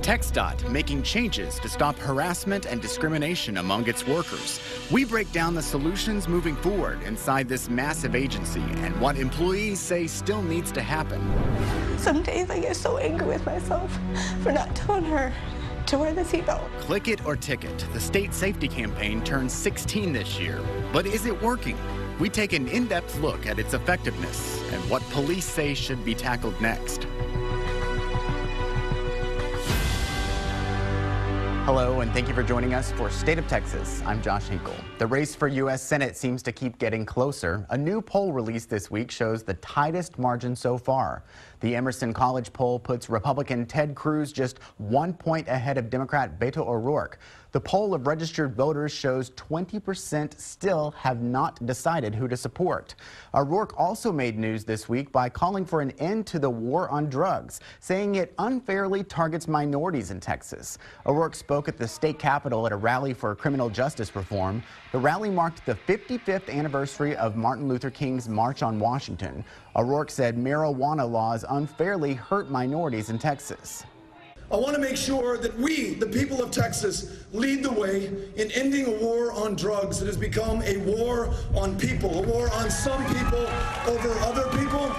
TxDOT making changes to stop harassment and discrimination among its workers. We break down the solutions moving forward inside this massive agency and what employees say still needs to happen. Some days I get so angry with myself for not telling her to wear the seatbelt. Click it or ticket. The state safety campaign turns 16 this year. But is it working? We take an in-depth look at its effectiveness and what police say should be tackled next. Hello, and thank you for joining us for State of Texas. I'm Josh Hinkle. The race for U.S. Senate seems to keep getting closer. A new poll released this week shows the tightest margin so far. The Emerson College poll puts Republican Ted Cruz just 1 point ahead of Democrat Beto O'Rourke. The poll of registered voters shows 20% still have not decided who to support. O'Rourke also made news this week by calling for an end to the war on drugs, saying it unfairly targets minorities in Texas. O'Rourke spoke at the state capitol at a rally for criminal justice reform. The rally marked the 55th anniversary of Martin Luther King's March on Washington. O'Rourke said marijuana laws unfairly hurt minorities in Texas. I want to make sure that we, the people of Texas, lead the way in ending a war on drugs that has become a war on people, a war on some people over other people.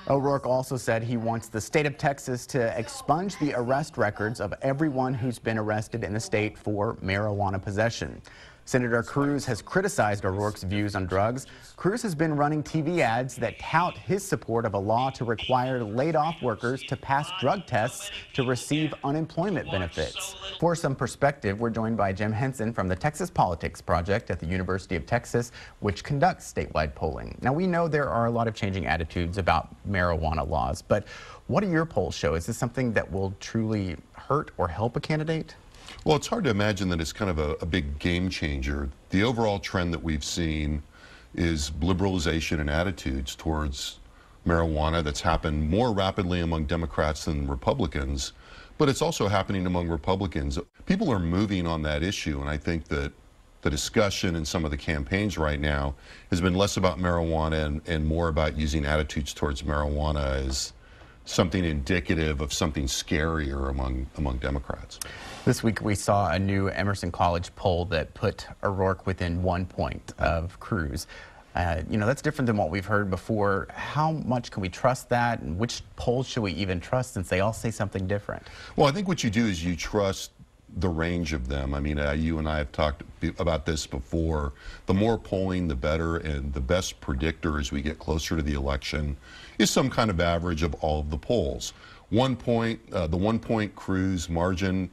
O'Rourke also said he wants the state of Texas to expunge the arrest records of everyone who's been arrested in the state for marijuana possession. Senator Cruz has criticized O'Rourke's views on drugs. Cruz has been running TV ads that tout his support of a law to require laid-off workers to pass drug tests to receive unemployment benefits. For some perspective, we're joined by Jim Henson from the Texas Politics Project at the University of Texas, which conducts statewide polling. Now, we know there are a lot of changing attitudes about marijuana laws, but what do your polls show? Is this something that will truly hurt or help a candidate? Well, it's hard to imagine that it's kind of a big game changer. The overall trend that we've seen is liberalization in attitudes towards marijuana that's happened more rapidly among Democrats than Republicans, but it's also happening among Republicans. People are moving on that issue, and I think that the discussion in some of the campaigns right now has been less about marijuana and more about using attitudes towards marijuana as something indicative of something scarier among Democrats. This week we saw a new Emerson College poll that put O'Rourke within 1 point of Cruz. That's different than what we've heard before. How much can we trust that, and which polls should we even trust since they all say something different? Well, I think what you do is you trust the range of them. I mean, you and I have talked about this before. The more polling, the better, and the best predictor as we get closer to the election is some kind of average of all of the polls. 1 point, the 1 point Cruz margin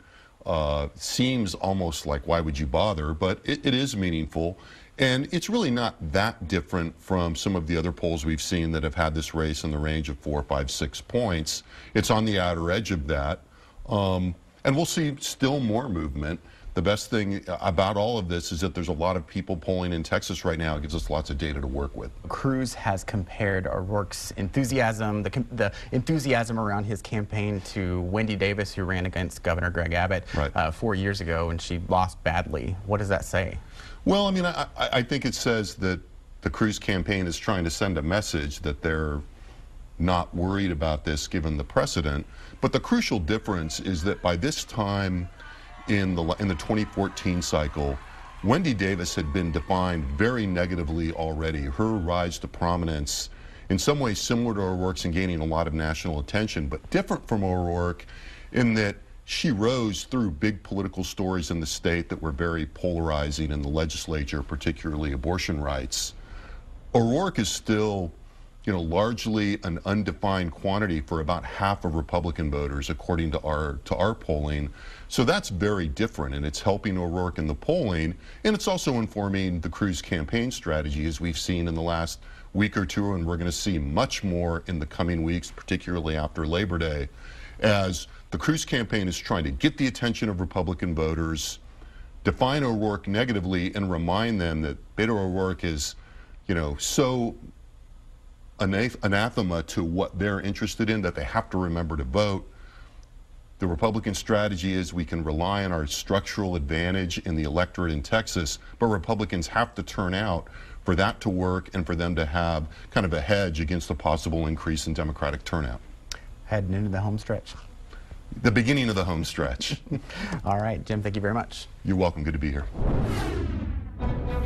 seems almost like why would you bother, but it is meaningful. And it's really not that different from some of the other polls we've seen that have had this race in the range of 4, 5, 6 points. It's on the outer edge of that. And we'll see still more movement. The best thing about all of this is that there's a lot of people polling in Texas right now. It gives us lots of data to work with. Cruz has compared O'Rourke's enthusiasm, the enthusiasm around his campaign to Wendy Davis, who ran against Governor Greg Abbott 4 years ago, and she lost badly. What does that say? Well, I mean, I think it says that the Cruz campaign is trying to send a message that they're not worried about this given the precedent. But the crucial difference is that by this time in the 2014 cycle, Wendy Davis had been defined very negatively already. Her rise to prominence in some ways similar to O'Rourke's and gaining a lot of national attention, but different from O'Rourke in that she rose through big political stories in the state that were very polarizing in the legislature, particularly abortion rights. O'Rourke is still largely an undefined quantity for about half of Republican voters, according to our polling. So that's very different, and it's helping O'Rourke in the polling, and it's also informing the Cruz campaign strategy, as we've seen in the last week or two, and we're going to see much more in the coming weeks, particularly after Labor Day, as the Cruz campaign is trying to get the attention of Republican voters, define O'Rourke negatively, and remind them that Beto O'Rourke is, so anathema to what they're interested in that they have to remember to vote. The Republican strategy is we can rely on our structural advantage in the electorate in Texas, but Republicans have to turn out for that to work and for them to have kind of a hedge against a possible increase in Democratic turnout. Heading into the home stretch. the beginning of the home stretch. All right, Jim, thank you very much. You're welcome. Good to be here.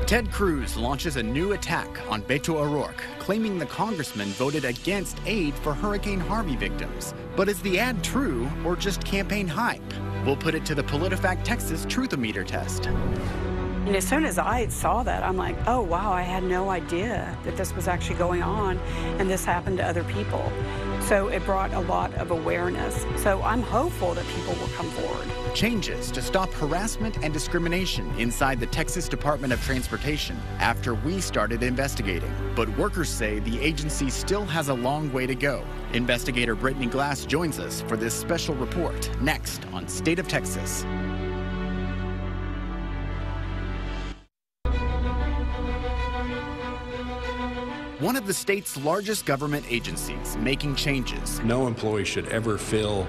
Ted Cruz launches a new attack on Beto O'Rourke, claiming the congressman voted against aid for Hurricane Harvey victims. But is the ad true or just campaign hype? We'll put it to the PolitiFact Texas Truth-O-Meter test. And as soon as I saw that, I'm like, oh, wow, I had no idea that this was actually going on and this happened to other people. So it brought a lot of awareness. So I'm hopeful that people will come forward. Changes to stop harassment and discrimination inside the Texas Department of Transportation after we started investigating. But workers say the agency still has a long way to go. Investigator Brittany Glass joins us for this special report next on State of Texas. One of the state's largest government agencies making changes. No employee should ever feel,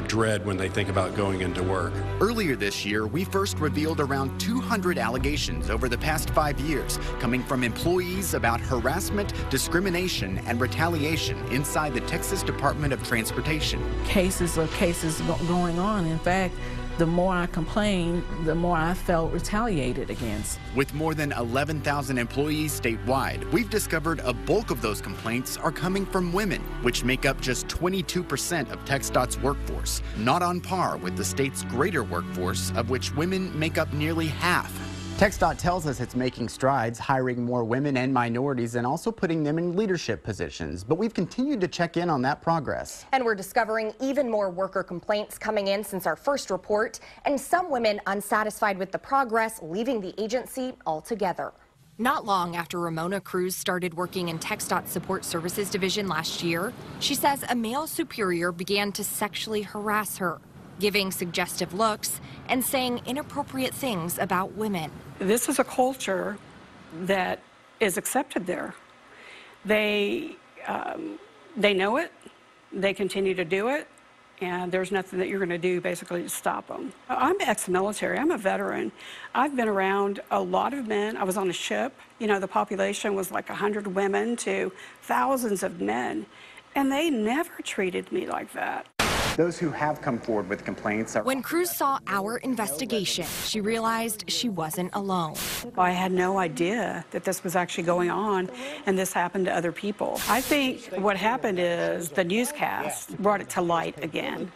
dread when they think about going into work. Earlier this year, we first revealed around 200 allegations over the past 5 years coming from employees about harassment, discrimination, and retaliation inside the Texas Department of Transportation. Cases going on. In fact, the more I complained, the more I felt retaliated against. With more than 11,000 employees statewide, we've discovered a bulk of those complaints are coming from women, which make up just 22% of TxDOT's workforce, not on par with the state's greater workforce, of which women make up nearly half. TxDOT tells us it's making strides, hiring more women and minorities and also putting them in leadership positions. But we've continued to check in on that progress. And we're discovering even more worker complaints coming in since our first report, and some women unsatisfied with the progress, leaving the agency altogether. Not long after Ramona Cruz started working in TxDOT's Support Services Division last year, she says a male superior began to sexually harass her, giving suggestive looks and saying inappropriate things about women. This is a culture that is accepted there. They know it, they continue to do it, and there's nothing that you're going to do basically to stop them. I'm ex-military, I'm a veteran. I've been around a lot of men. I was on a ship, the population was like 100 women to thousands of men, and they never treated me like that. Those who have come forward with complaints are... When Cruz saw our investigation, she realized she wasn't alone. I had no idea that this was actually going on and this happened to other people. I think what happened is the newscast brought it to light again.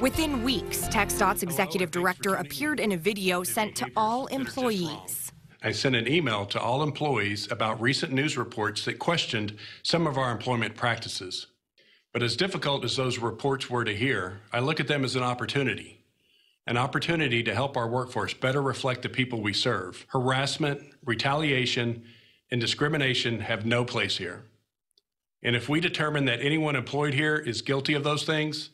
Within weeks, TxDOT's executive director appeared in a video sent to all employees. I sent an email to all employees about recent news reports that questioned some of our employment practices. But as difficult as those reports were to hear, I look at them as an opportunity to help our workforce better reflect the people we serve. Harassment, retaliation, and discrimination have no place here. And if we determine that anyone employed here is guilty of those things,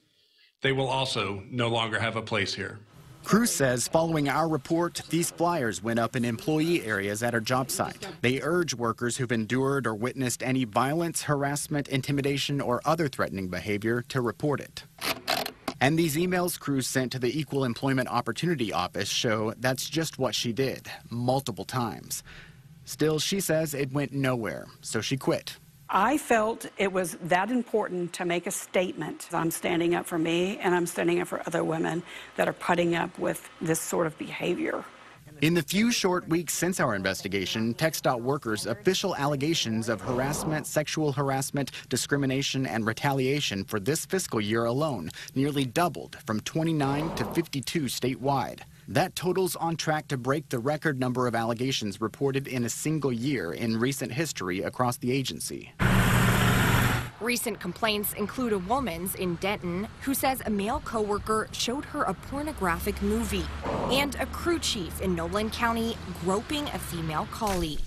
they will also no longer have a place here. Cruz says following our report, these flyers went up in employee areas at her job site. They urge workers who've endured or witnessed any violence, harassment, intimidation, or other threatening behavior to report it. And these emails Cruz sent to the Equal Employment Opportunity Office show that's just what she did, multiple times. Still, she says it went nowhere, so she quit. I felt it was that important to make a statement. I'm standing up for me, and I'm standing up for other women that are putting up with this sort of behavior. In the few short weeks since our investigation, TxDOT workers' official allegations of harassment, sexual harassment, discrimination, and retaliation for this fiscal year alone nearly doubled from 29 to 52 statewide. That total's on track to break the record number of allegations reported in a single year in recent history across the agency. Recent complaints include a woman's in Denton who says a male coworker showed her a pornographic movie, and a crew chief in Nolan County groping a female colleague.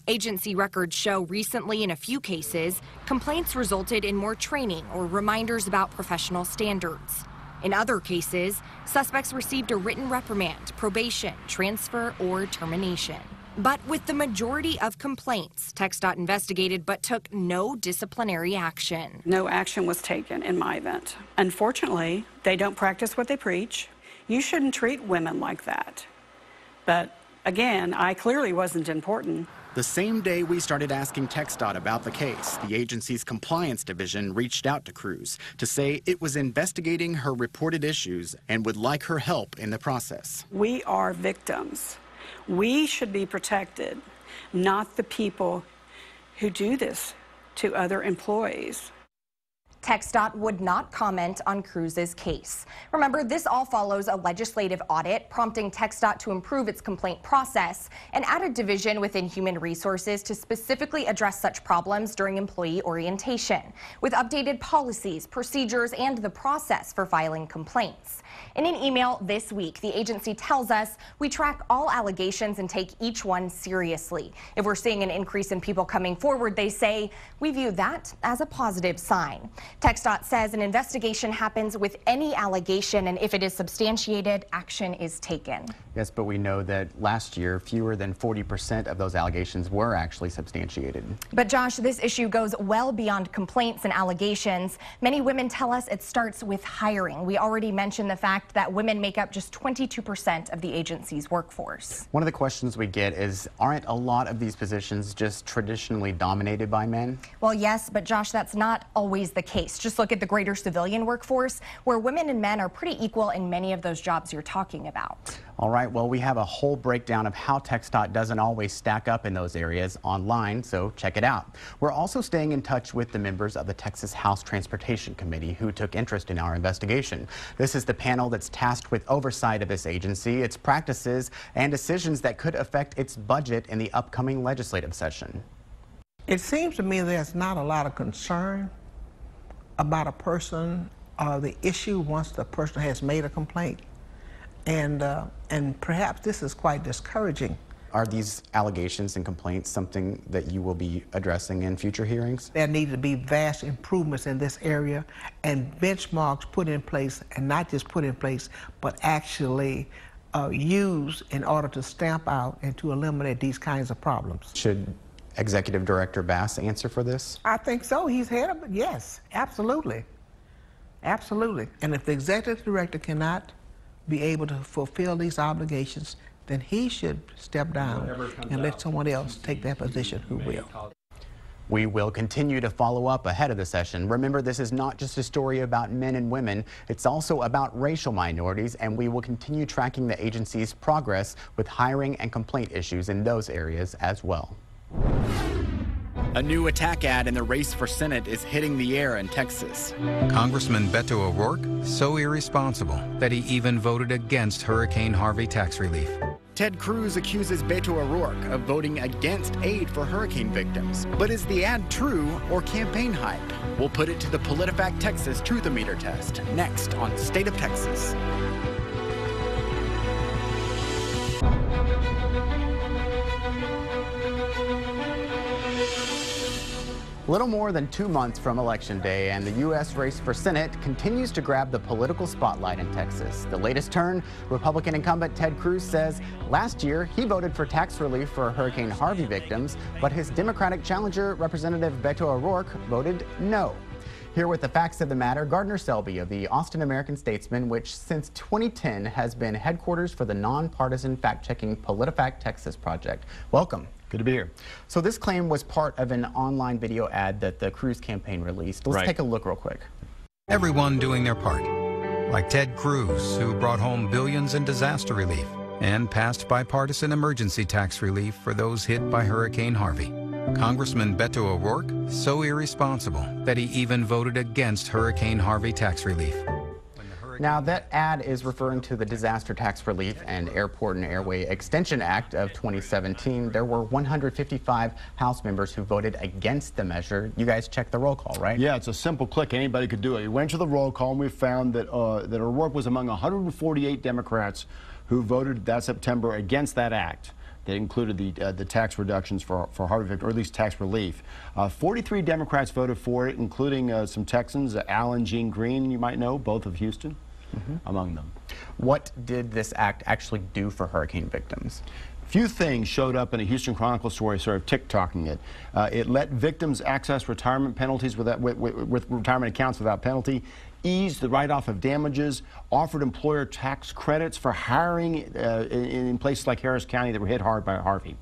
Agency records show recently, in a few cases, complaints resulted in more training or reminders about professional standards. In other cases, suspects received a written reprimand, probation, transfer, or termination. But with the majority of complaints, TxDOT investigated but took no disciplinary action. No action was taken in my event. Unfortunately, they don't practice what they preach. You shouldn't treat women like that. But again, I clearly wasn't important. The same day we started asking TxDOT about the case, the agency's compliance division reached out to Cruz to say it was investigating her reported issues and would like her help in the process. We are victims. We should be protected, not the people who do this to other employees. TxDOT would not comment on Cruz's case. Remember, this all follows a legislative audit prompting TxDOT to improve its complaint process and add a division within Human Resources to specifically address such problems during employee orientation, with updated policies, procedures, and the process for filing complaints. In an email this week, the agency tells us we track all allegations and take each one seriously. If we're seeing an increase in people coming forward, they say, we view that as a positive sign. TxDOT says an investigation happens with any allegation, and if it is substantiated, action is taken. Yes, but we know that last year, fewer than 40% of those allegations were actually substantiated. But Josh, this issue goes well beyond complaints and allegations. Many women tell us it starts with hiring. We already mentioned the fact that women make up just 22% of the agency's workforce. One of the questions we get is, aren't a lot of these positions just traditionally dominated by men? Well, yes, but Josh, that's not always the case. Just look at the greater civilian workforce, where women and men are pretty equal in many of those jobs you're talking about. All right, well, we have a whole breakdown of how TxDOT doesn't always stack up in those areas online, so check it out. We're also staying in touch with the members of the Texas House Transportation Committee who took interest in our investigation. This is the panel that's tasked with oversight of this agency, its practices, and decisions that could affect its budget in the upcoming legislative session. It seems to me there's not a lot of concern about a person or the issue once the person has made a complaint. And perhaps this is quite discouraging. Are these allegations and complaints something that you will be addressing in future hearings? There need to be vast improvements in this area and benchmarks put in place, and not just put in place, but actually used in order to stamp out and to eliminate these kinds of problems. Should Executive Director Bass answer for this? I think so. He's head of it. Yes, absolutely. Absolutely. And if the Executive Director cannot be able to fulfill these obligations, then he should step down and let someone else take that position who will. We will continue to follow up ahead of the session. Remember, this is not just a story about men and women. It's also about racial minorities, and we will continue tracking the agency's progress with hiring and complaint issues in those areas as well. A new attack ad in the race for Senate is hitting the air in Texas. Congressman Beto O'Rourke, so irresponsible that he even voted against Hurricane Harvey tax relief. Ted Cruz accuses Beto O'Rourke of voting against aid for hurricane victims. But is the ad true or campaign hype? We'll put it to the PolitiFact Texas Truthometer test next on State of Texas. Little more than 2 months from Election Day, and the U.S. race for Senate continues to grab the political spotlight in Texas. The latest turn, Republican incumbent Ted Cruz says last year he voted for tax relief for Hurricane Harvey victims, but his Democratic challenger, Representative Beto O'Rourke, voted no. Here with the facts of the matter, Gardner Selby of the Austin American-Statesman, which since 2010 has been headquarters for the nonpartisan fact-checking PolitiFact Texas project. Welcome. Good to be here. So this claim was part of an online video ad that the Cruz campaign released. Let's take a look real quick. Everyone doing their part, like Ted Cruz, who brought home billions in disaster relief and passed bipartisan emergency tax relief for those hit by Hurricane Harvey. Congressman Beto O'Rourke, so irresponsible that he even voted against Hurricane Harvey tax relief. Now, that ad is referring to the Disaster Tax Relief and Airport and Airway Extension Act of 2017. There were 155 House members who voted against the measure. You guys checked the roll call, right? Yeah, it's a simple click. Anybody could do it. We went to the roll call and we found that, that O'Rourke was among 148 Democrats who voted that September against that act. That included the tax reductions for Harvey victims, or at least tax relief. 43 Democrats voted for it, including some Texans, Alan Jean Green, you might know, both of Houston, among them. What did this act actually do for hurricane victims? Few things showed up in a Houston Chronicle story, sort of TikToking it. It let victims access retirement penalties with retirement accounts without penalty, eased the write-off of damages, offered employer tax credits for hiring in places like Harris County that were hit hard by Harvey.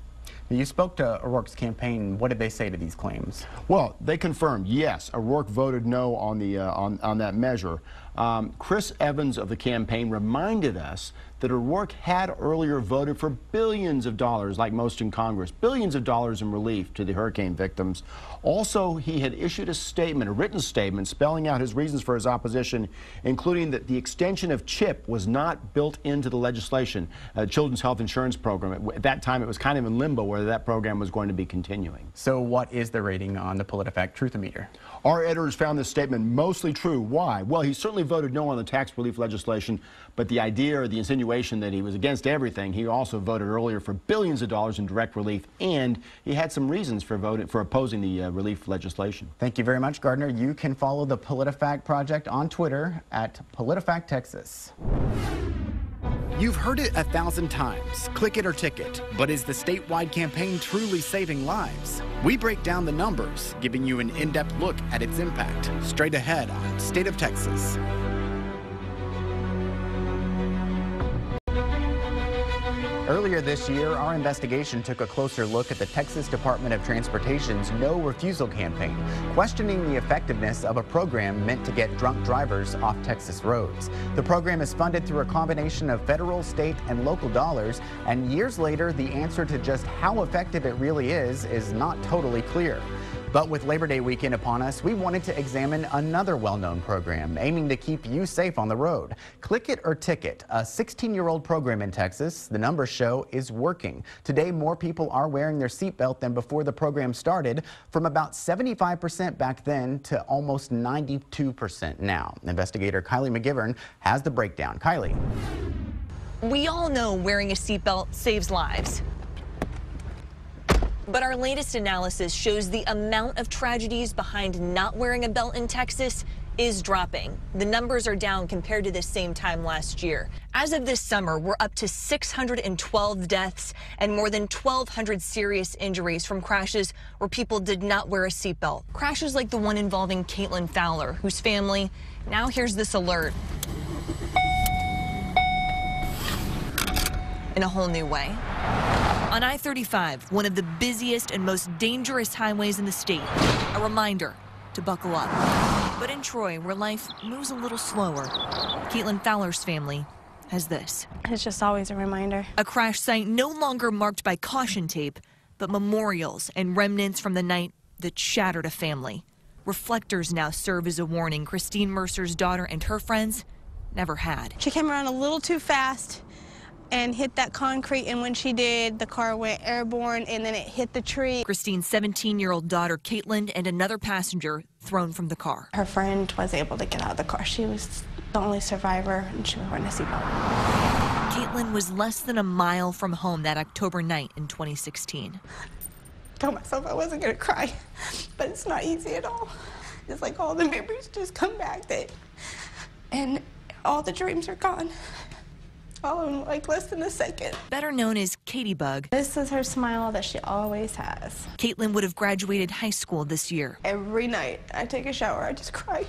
You spoke to O'Rourke's campaign. What did they say to these claims? Well, they confirmed, yes, O'Rourke voted no on the on that measure. Chris Evans of the campaign reminded us that O'Rourke had earlier voted for billions of dollars, like most in Congress, billions of dollars in relief to the hurricane victims. Also, he had issued a statement, a written statement, spelling out his reasons for his opposition, including that the extension of CHIP was not built into the legislation, Children's Health Insurance Program. At that time, it was kind of in limbo whether that program was going to be continuing. So what is the rating on the PolitiFact Truthometer? Our editors found this statement mostly true. Why? Well, he certainly voted no on the tax relief legislation, but the idea or the insinuation that he was against everything, he also voted earlier for billions of dollars in direct relief, and he had some reasons for opposing the relief legislation. Thank you very much, Gardner. You can follow the PolitiFact Project on Twitter at PolitiFactTexas. You've heard it 1,000 times, click it or ticket, but is the statewide campaign truly saving lives? We break down the numbers, giving you an in-depth look at its impact, straight ahead on State of Texas. Earlier this year, our investigation took a closer look at the Texas Department of Transportation's No Refusal campaign, questioning the effectiveness of a program meant to get drunk drivers off Texas roads. The program is funded through a combination of federal, state, and local dollars, and years later, the answer to just how effective it really is not totally clear. But with Labor Day weekend upon us, we wanted to examine another well-known program aiming to keep you safe on the road. Click It or Ticket, a 16-year-old program in Texas. The numbers show is working. Today, more people are wearing their seatbelt than before the program started, from about 75% back then to almost 92% now. Investigator Kylie McGivern has the breakdown. Kylie. We all know wearing a seatbelt saves lives. But our latest analysis shows the amount of tragedies behind not wearing a belt in Texas is dropping. The numbers are down compared to the same time last year. As of this summer, we're up to 612 deaths and more than 1,200 serious injuries from crashes where people did not wear a seatbelt. Crashes like the one involving Caitlin Fowler, whose family now hears this alert in a whole new way. On I-35, one of the busiest and most dangerous highways in the state, a reminder to buckle up. But in Troy, where life moves a little slower, Caitlin Fowler's family has this. It's just always a reminder. A crash site no longer marked by caution tape, but memorials and remnants from the night that shattered a family. Reflectors now serve as a warning Christine Mercer's daughter and her friends never had. She came around a little too fast and hit that concrete, and when she did, the car went airborne and then it hit the tree. Christine's 17-year-old daughter, Caitlin, and another passenger thrown from the car. Her friend was able to get out of the car. She was the only survivor, and she was wearing a seatbelt. Caitlin was less than a mile from home that October night in 2016. I told myself I wasn't gonna cry, but it's not easy at all. It's like all the memories just come back, and all the dreams are gone. All in like less than a second. Better known as Katie Bug. This is her smile that she always has. Caitlin would have graduated high school this year. Every night I take a shower, I just cry.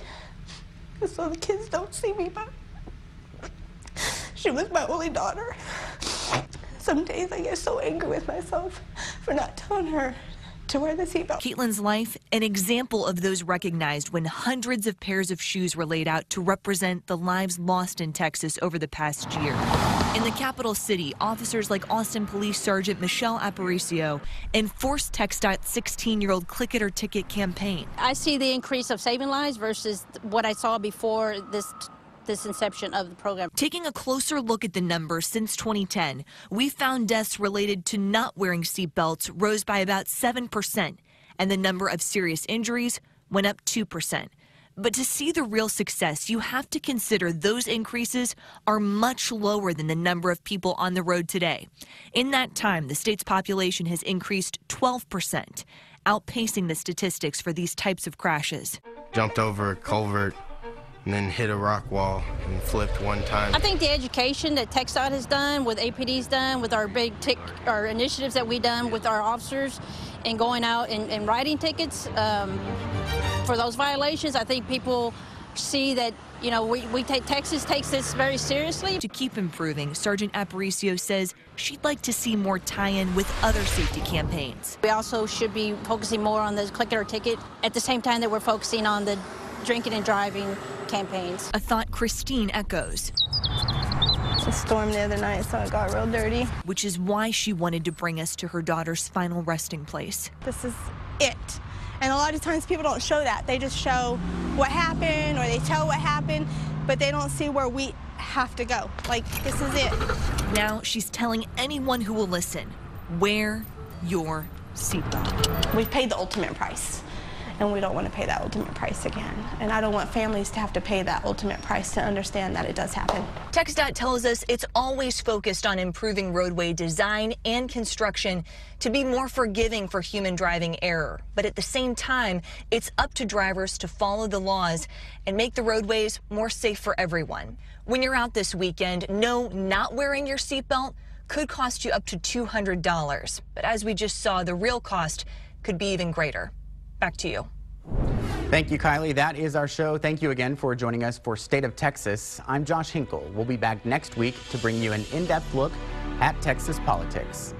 So the kids don't see me, but she was my only daughter. Some days I get so angry with myself for not telling her to wear the seatbelt. Caitlin's life, an example of those recognized when hundreds of pairs of shoes were laid out to represent the lives lost in Texas over the past year. In the capital city, officers like Austin Police Sergeant Michelle Aparicio enforced TxDOT's 16-year-old Click It or Ticket campaign. I see the increase of saving lives versus what I saw before this inception of the program. Taking a closer look at the numbers since 2010, we found deaths related to not wearing seatbelts rose by about 7%, and the number of serious injuries went up 2%. But to see the real success, you have to consider those increases are much lower than the number of people on the road today. In that time, the state's population has increased 12%, outpacing the statistics for these types of crashes. Jumped over a culvert and then hit a rock wall and flipped one time. I think the education that TxDOT has done, with APD's done, with our our initiatives that we've done with our officers and going out and writing tickets for those violations, I think people see that, You know, Texas takes this very seriously. To keep improving, Sergeant Aparicio says she'd like to see more tie-in with other safety campaigns. We also should be focusing more on the Click It or Ticket at the same time that we're focusing on the drinking and driving campaigns. A thought Christine echoes. It stormed the other night, so it got real dirty. Which is why she wanted to bring us to her daughter's final resting place. This is it. And a lot of times people don't show that. They just show what happened or they tell what happened, but they don't see where we have to go. Like, this is it. Now she's telling anyone who will listen, wear your seatbelt. We've paid the ultimate price, and we don't want to pay that ultimate price again. And I don't want families to have to pay that ultimate price to understand that it does happen. TxDOT tells us it's always focused on improving roadway design and construction to be more forgiving for human driving error. But at the same time, it's up to drivers to follow the laws and make the roadways more safe for everyone. When you're out this weekend, no, not wearing your seatbelt could cost you up to $200. But as we just saw, the real cost could be even greater. Back to you. Thank you, Kylie. That is our show. Thank you again for joining us for State of Texas. I'm Josh Hinkle. We'll be back next week to bring you an in-depth look at Texas politics.